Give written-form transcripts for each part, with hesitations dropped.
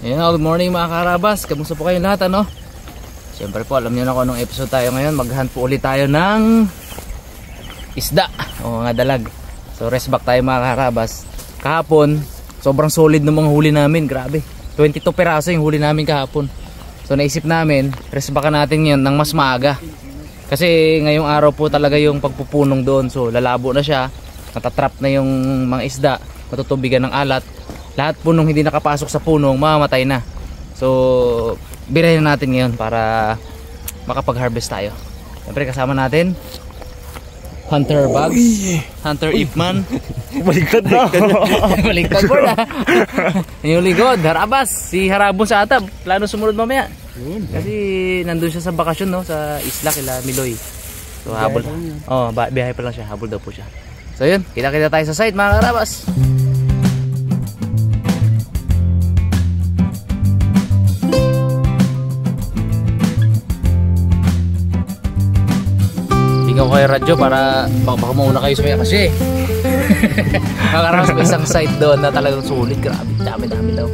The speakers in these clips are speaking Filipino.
Ayan, good morning mga karabas. Kamusta po kayo lahat, ano? Siyempre po, alam niyo na kung anong episode tayo ngayon. Mag-hunt po ulit tayo ng isda o mga dalag. So rest back tayo mga karabas. Kahapon, sobrang solid ng mga huli namin. Grabe, 22 peraso yung huli namin kahapon. So naisip namin, rest back natin yun ng mas maaga. Kasi ngayong araw po talaga yung pagpupunong doon. So lalabo na siya, natatrap na yung mga isda, matutubigan ng alat. Lahat po nung hindi nakapasok sa punong mamamatay na. So birahin natin ngayon para makapag-harvest tayo. Siyempre kasama natin Hunter Bugs, Hunter Ipman. Baliktad na. Baliktad po na. Yung ligod, Harabas. Si Harabon sa atap. Plano sumunod mamaya. Kasi nandun siya sa bakasyon, no, sa isla kila Miloy. So habol. Oh, biyahe pa lang siya. Habol daw po siya. So yun, kita-kita tayo sa site mga Harabas. Ikaw kayo radyo para baka mauna kayo sumaya kasi makaramas pa isang site doon na talagang sulit. Grabe, dami-dami daw.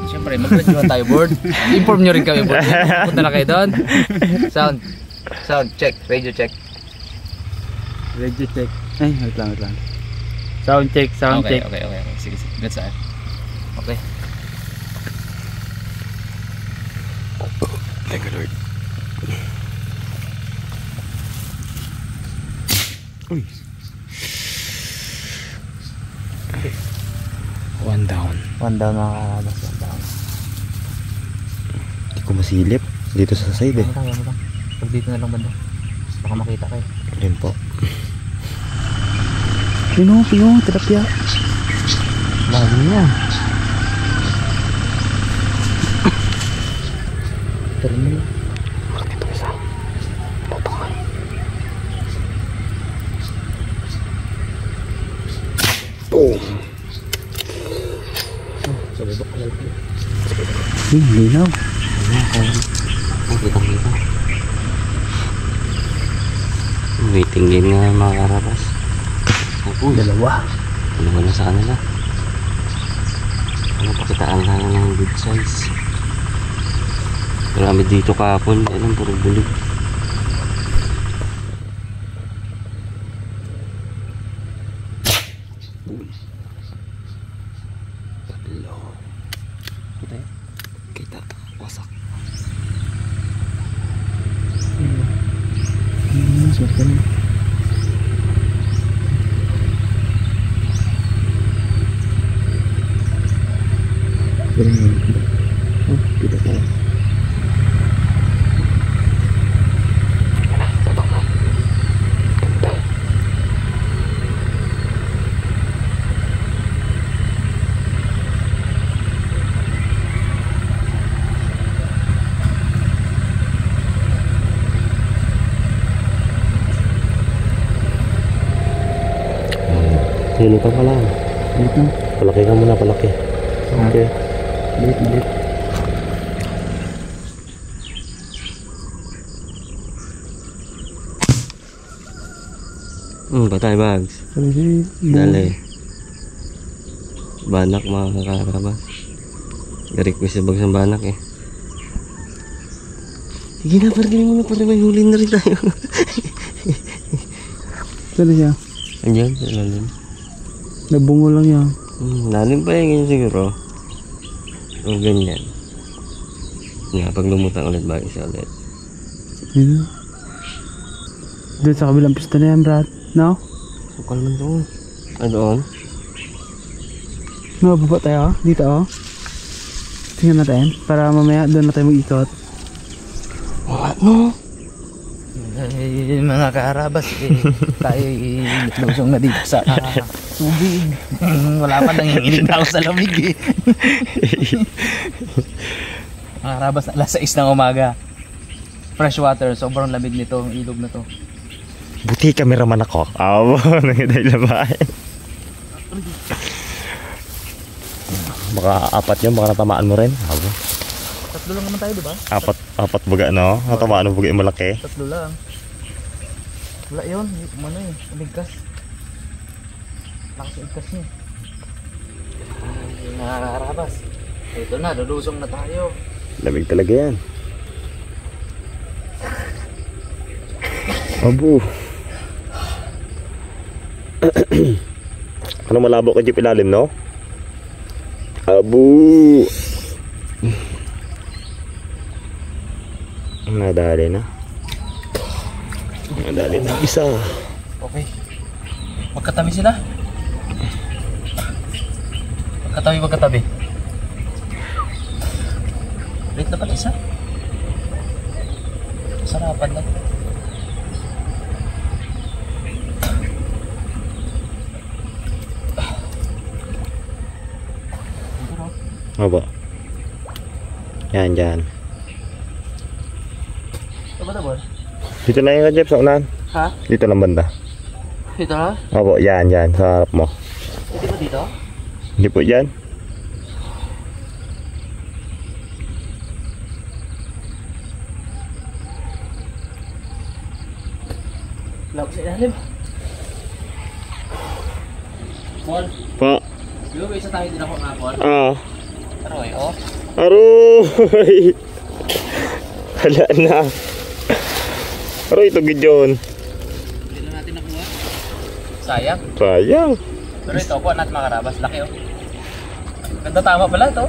Siyempre, mag-radyoan tayo board. Inform nyo rin kami board. Punta na kayo doon. Sound check, radio check. Radio check. Ay, wait lang. Sound check. Okay. Sige. Good side. Okay. Thank you, Lord. Uy. One down mga karabas. One down. Hindi ko masilip dito sa side eh. Pag dito na lang banda, baka makita kayo. Ayun po. Pino, tilapia. Lagi niya. Terminal. Ito isa. Tutungan. Boom. Sa baba ko lang. Linaw. Kita. Waiting game nga mga karabas. Dalawa na sa kanila. Ano, pakitaan tayo ng good size. Marami dito kahapon. Alam, puro bulig. Kita, wasak. Swerte na. Oh, tidak tahu. Sino ka pala? Palaki ka muna, palaki. Okay. Bilit. Patay bags. Dali. Banak mga karabas. Request sa bags ng banak eh. Sige na, parang mo na, para may huli na rin tayo. Saan siya? Andiyan, lalim. Nabungo lang yan. Lalim pa yung ganyan siguro. O ganyan. Nga, pag lumutang ulit ba isa ulit. Yun. Doon sa kabilang pista na yan, Brad. No? Sukal man doon. Doon? Mababa tayo, dito oh. Tingnan natin, para mamaya doon na tayo mag-ikot. No? Mga karabas, tayo lusong na dito sa tubig. Wala pa nanginginig na ako sa lamig eh. Mga karabas, alas 6 ng umaga. Fresh water, sobrang lamig nito, ilog na to. Buti cameraman ako. Nangitay labahin. Baka apat yun, baka natamaan mo rin. Tatlo lang naman tayo, diba? Apat baga, no? Natamaan mo baga yung malaki. Tatlo lang. Wala yun, ano eh, umigkas. Lakas yung igkas niya. Ay, nakarabas. Ito na, lulusong na tayo. Lamig talaga yan. Abo. Ano malabo ka jeep ilalim, no? Abo. Nadali na. Nadali na isa. Okay. Magkatabi sila. Magkatabi. Wait na pala isa. Sarapan lang. Aba. Yan, dyan. Aba. Dito na yung jeep sa unahan. Ha? Dito lang banda. Dito na? Opo, yan, sa harap mo. Hindi ba dito? Hindi po yan. Wala ko sa ilalim. Paul, Pa. di ba isa tayo din ako nga, Paul? Aroy, oh. Aroy! Hala na. Aroy, ito gidyon. Hindi na natin nakuha. Sayang. Sayang. Pero ito po, natin makarabas. Laki, oh. Ganda tama pala ito.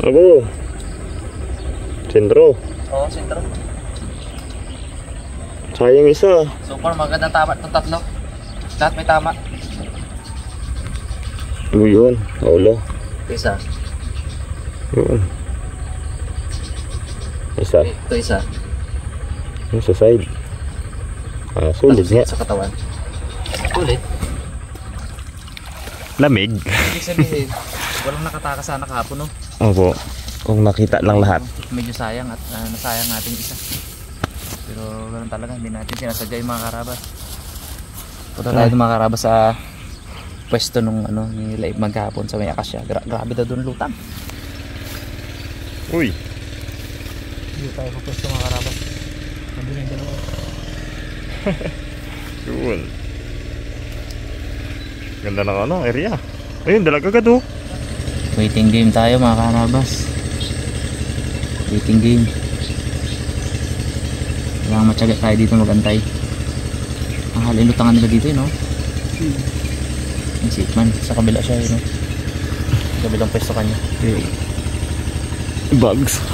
Abo. Sentro. Oo, sentro. Sayang isa. So far, magandang tama itong tatlo. Lahat may tama. Yun. Ulo. Isa. Yun. Isa. Ito isa. Yung sa side. Sulit nga. Sa katawan. Sulit. Lamig. Ibig sabihin, walang nakatakas sana kahapon, no? Opo. Kung nakita lang lahat. Medyo sayang at nasayang natin isa. Pero ganoon talaga, hindi natin sinasadya yung mga karabas. Punta tayo mga karabas sa pwesto nung ni Laib maghapon sa may akasya. Grabe daw doon lutang. Uy. Hindi tayo po pwesto mga karabas. Nandun yung dalawa. Yun. Ganda ng area. Ayun, dalag agad oh. Waiting game tayo mga karabas. Waiting game. Kailangan matyaga tayo dito magantay. Ang halin lutangan nila dito no? Ang sitman. Sa kabila siya no? Sa kabilang pwesto kanya. Bugs.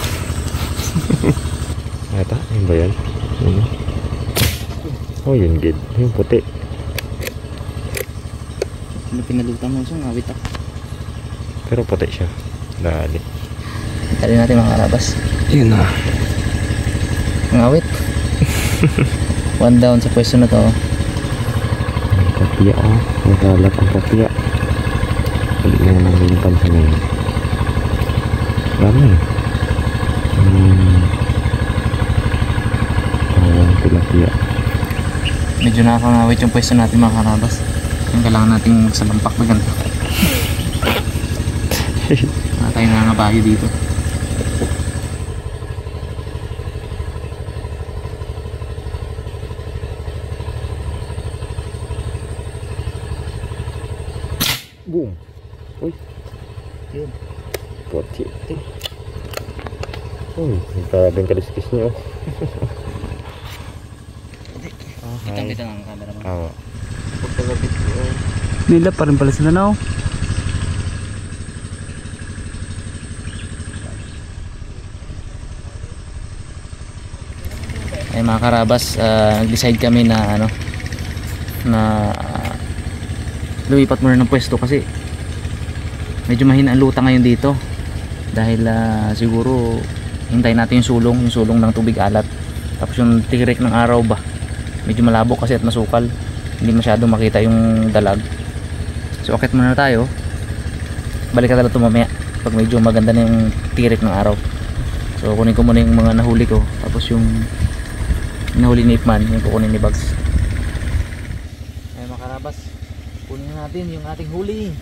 Ata, yun ba yan? Oh, yun gid. Yung puti. Ano pinalutang mo? So, ngawit ako. Pero puti siya. Dali. Tali natin mga karabas. Yun na. Ngawit. One down sa pwesto na to. Ang kapya oh. Magalat ang kapya. Hindi na lang yung pansin ngayon. Dami. Tawang tilapia. Medyo nakakangawit yung pwesto natin mga karabas. Yung kailangan nating salampak na ganito. Wala tayong nangabayo dito. Boom. Uy. Yun. Puti. Uy, grabe ang kaliskis niyo. Kitang-kita nga ang camera mo. Oo. Pagkalapit ko. Nila pa rin pala sila na oh. Ay mga karabas, nag-decide kami na lumipat muna ng pwesto kasi medyo mahina ang luta ngayon dito dahil siguro hintayin natin yung sulong ng tubig alat, tapos yung tirik ng araw ba medyo malabo kasi at masukal, hindi masyadong makita yung dalag. So akit muna tayo, balik ka talaga mamaya pag medyo maganda na yung tirik ng araw. So kunin ko muna yung mga nahuli ko, tapos yung nahuli ni Ipman yung kukunin ni Bugs. Ay mga karabas, kunin natin yung ating huli.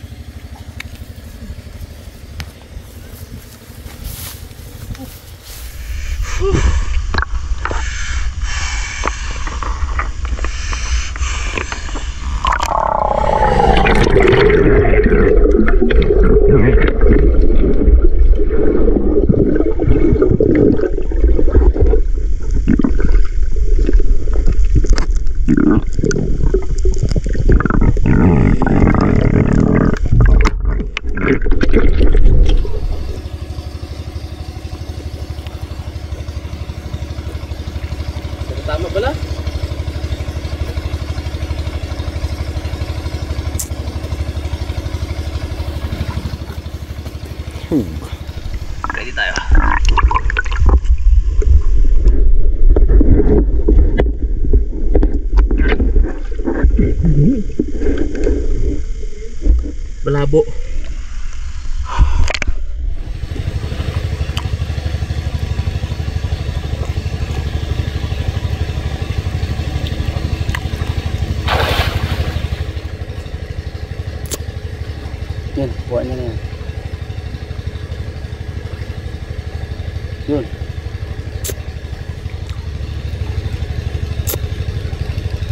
ready tayo. Malabo. Yan, kuha niya na yan. Yun.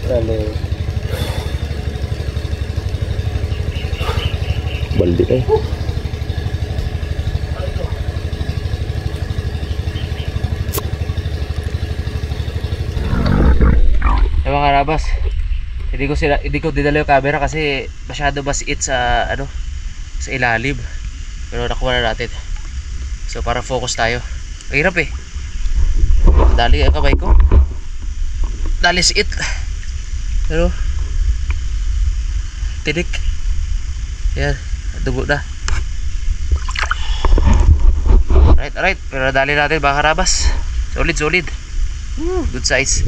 Dali. Baldi eh. Mga karabas, hindi ko dinala yung camera kasi masyado basiit sa ano, sa ilalim. Pero nakuha na natin. So para focus tayo. Mahirap eh. Dali ang kamay ko. Dali siit. Pero tinik. Yan, dugo na. Alright. Pero dali natin mga karabas. Solid. Good size.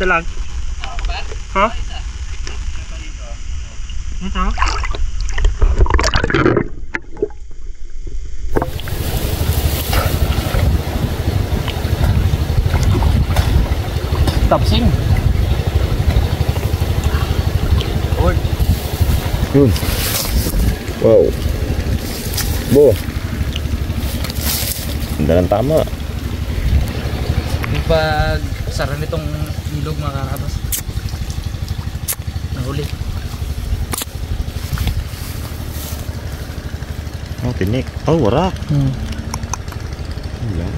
Ito lang. Ha? Ito? Tapsing. Yun. Wow. Bo. Ganda ng tama. Yung pag sara nitong ilog mga karabas, nahuli. Oh, tinik. Oh, warak. Wala.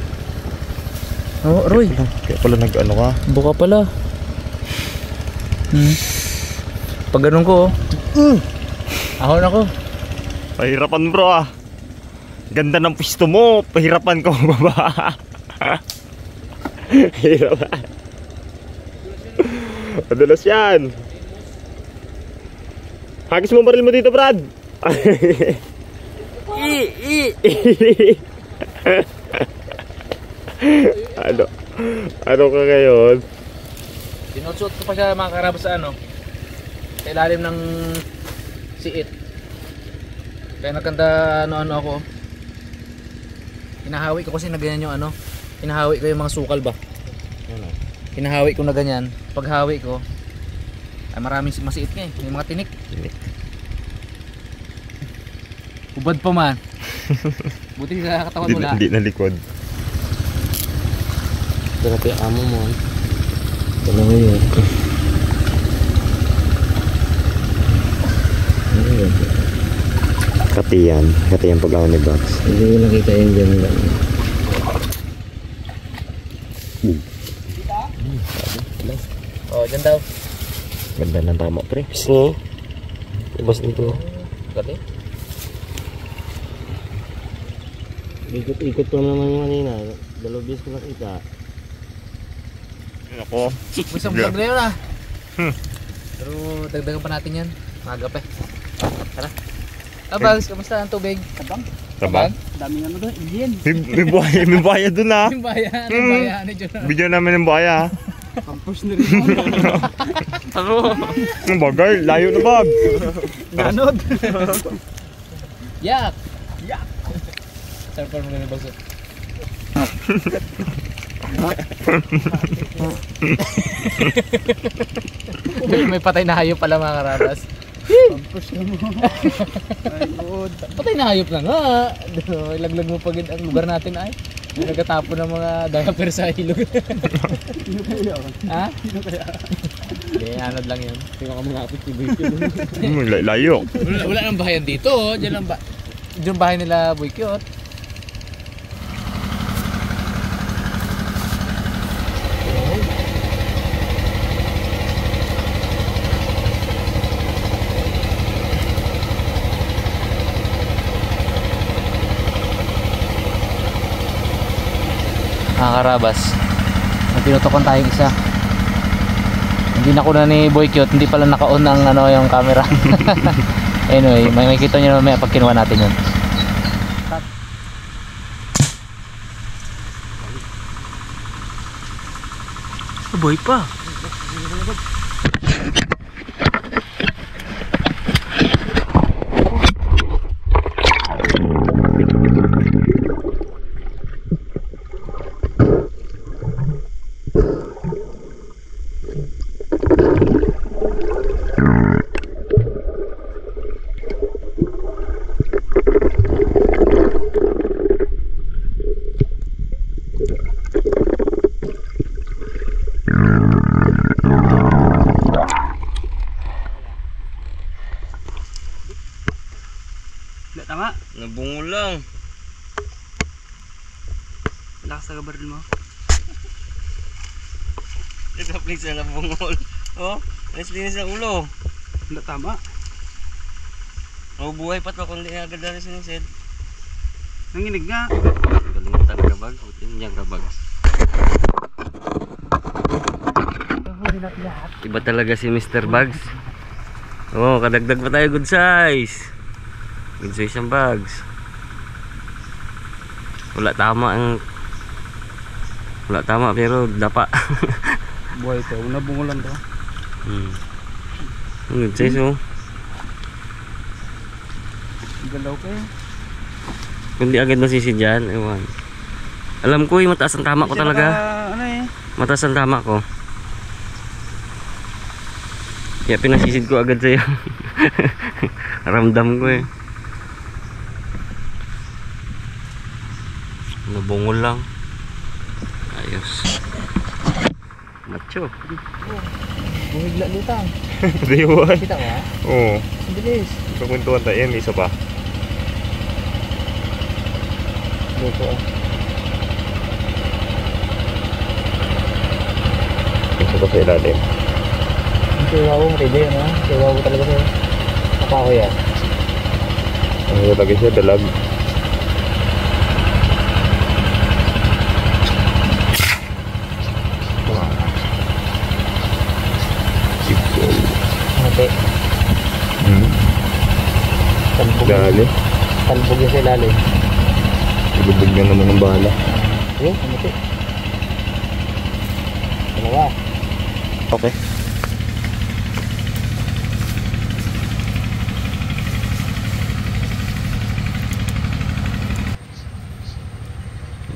Oh, Roy. Kaya pala nag-ano ka. Buka pala. Pag ganun ko, ahon ako. Pahirapan bro ah. Ganda ng pisto mo. Pahirapan ko baba. Hirapan. Madalas yan. Hagis mo baril mo dito, Brad. Ano ka ngayon? Sinusuot ko pa siya mga karabas sa ano, sa ilalim ng siit. Kaya nagkanda ano ako. Hinahawi ko kasi na ganyan yung ano. Hinahawi ko yung mga sukal ba. Hinahawi ko na ganyan. Paghawi ko ay maraming masiit nga eh. May mga tinik. Ubad pa man. Buti sa katawan mo lahat. Hindi na likod. Sarap yung amo mo. Ito na ngayon. Ano yun? Katiyan pag-awan ni Box. Hindi ko nakita yung dyan lang. Oh, dyan daw. Ganda ng tama pre. Pisngi. Ibas dito. Gati? Ikot-ikot pa naman yung kanina. Dalobis ko nakita. Ako. May isang vlog na yun ah. Pero dagdagan pa natin yan. Maga pa eh. Tara. Bags, kamusta ang tubig? Tabang? Daming ano doon, Indian. May buhaya dun ah. Yung bayan, yung bayan ni John. Bigyan namin ng buhaya. Campus na rin. Ano? Ang bagay, layo na Bob. Ganod. Yak! Yak! Sarap pa naman yung baso. May patay na hayop pala mga karabas. Pampus na mo. Ay, good. Patay na hayop na nga. Ilaglag mo pagid ang lugar natin ay. May nagtatapon ng mga diaper sa ilog. Sino kaya? Ha? Sino kaya? Hindi, anod lang yun. Tingnan ka mga apit ni Buykyo. Layo. Wala nang bahayan dito. Diyan lang ba? Diyan bahay nila Buykyo. Mga karabas, may pinutukan tayong isa. Hindi na kuna ni Boy Cute, hindi pala naka-on ang ano yung camera. Anyway, may kita nyo naman pag kinuha natin yun. Boy pa. Hindi, tama. Nabungol lang. Lakas sa gabaril mo. Nagka-please na nabungol. Oh, linis ng ulo. Hindi, tama. Mabubuhay pa to kung di agad na sinusid. Nanginig nga. Galing talaga bag. Buti niyang kabag. Iba talaga si Mr. Bugs. Oh, kadagdag pa tayo good size. Good size ang bags. Wala tama pero dapa. Buhay to. Nabungulan to. Good size oh. Galaw kayo. Kundi agad nasisid dyan, ewan. Alam ko mataas ang tama ko talaga. Ano eh? Mataas ang tama ko. Kaya pinasisid ko agad sa'yo. Ramdam ko eh. Nabungol lang. Ayos. Macho. Bumigla lutang. Diwan. Kita mo ha? Oo. Ang bilis. Pagkwentuhan tayo yan, isa pa. Luto ah. Isa pa sa ilalim. Ang siwawo mo tayo yun ha? Siwawo talaga sa'yo. Apa ako yan? Ang nilagay siya, dalag. Mati. Talbog. Dali. Talbog yung sa ilalim. Ilubog na naman ng bahala. Ayun, mati. Dalawa. Okay.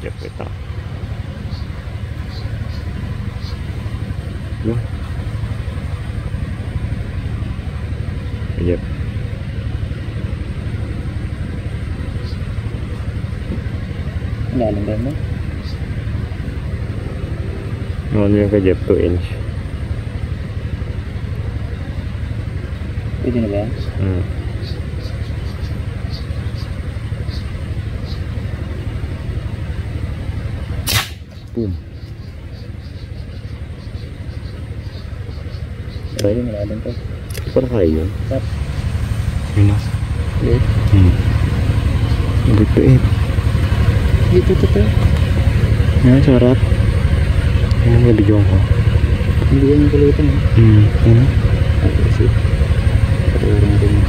Yep, ito. Yun. Yep. Ilalim ba mo? Ano yung ka Jeff, 2 inch. Pwede na ba yan? Boom. Pwede malalim to. Parang kaya yun. Tap. Yun na. Ulit. Nagpipit. Ito. Yan, sarap. Yan ang video ko. Hindi yan yung kulutan eh. Yan na. Kasi patawarin natin yun.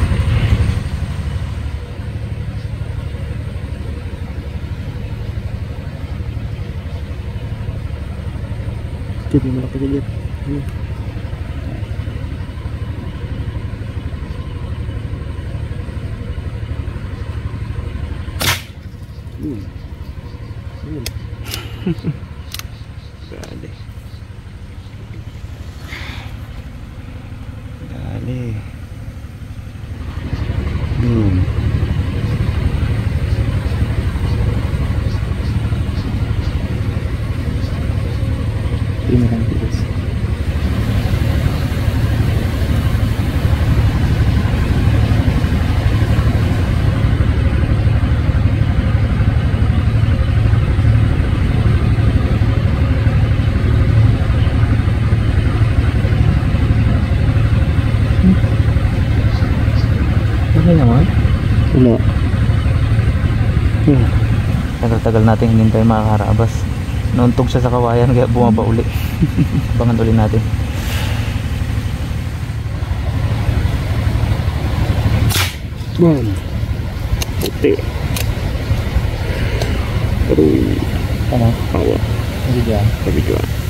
Ito yung malaki dyan. Wala. Hmm. Tagal-tagal natin hinintay mga karabas. Nauntog siya sa kawayan kaya bumaba uli. Abangan uli natin. Bam. Puti. Aduh. Ano? Awa. Hindi dyan. Tapi jual.